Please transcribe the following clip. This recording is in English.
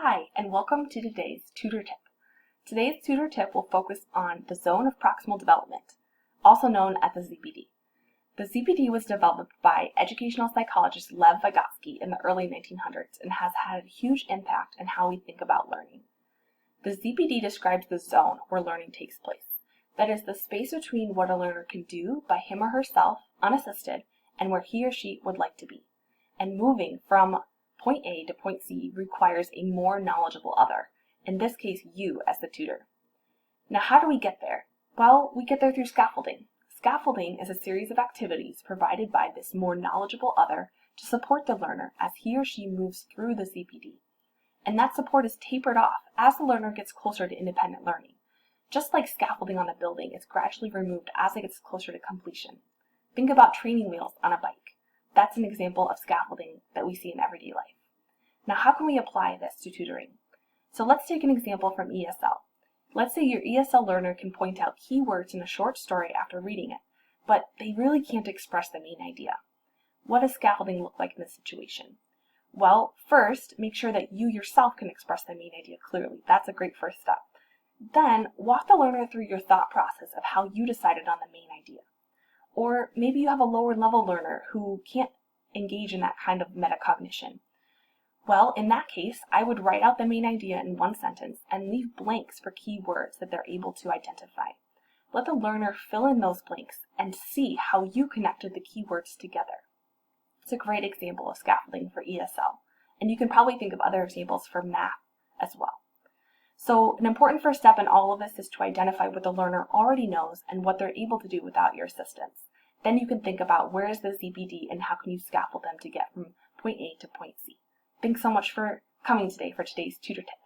Hi, and welcome to today's tutor tip. Today's tutor tip will focus on the Zone of Proximal Development, also known as the ZPD. The ZPD was developed by educational psychologist Lev Vygotsky in the early 1900s and has had a huge impact on how we think about learning. The ZPD describes the zone where learning takes place. That is the space between what a learner can do by him or herself, unassisted, and where he or she would like to be. And moving from point A to point C requires a more knowledgeable other, in this case you as the tutor. Now how do we get there? Well, we get there through scaffolding. Scaffolding is a series of activities provided by this more knowledgeable other to support the learner as he or she moves through the ZPD. And that support is tapered off as the learner gets closer to independent learning. Just like scaffolding on a building is gradually removed as it gets closer to completion. Think about training wheels on a bike. That's an example of scaffolding that we see in everyday life. Now, how can we apply this to tutoring? So let's take an example from ESL. Let's say your ESL learner can point out keywords in a short story after reading it, but they really can't express the main idea. What does scaffolding look like in this situation? Well, first, make sure that you yourself can express the main idea clearly. That's a great first step. Then, walk the learner through your thought process of how you decided on the main idea. Or maybe you have a lower level learner who can't engage in that kind of metacognition. Well, in that case, I would write out the main idea in one sentence and leave blanks for keywords that they're able to identify. Let the learner fill in those blanks and see how you connected the keywords together. It's a great example of scaffolding for ESL, and you can probably think of other examples for math as well. So an important first step in all of this is to identify what the learner already knows and what they're able to do without your assistance. Then you can think about where is the ZPD and how can you scaffold them to get from point A to point C. Thanks so much for coming today for today's tutor tip.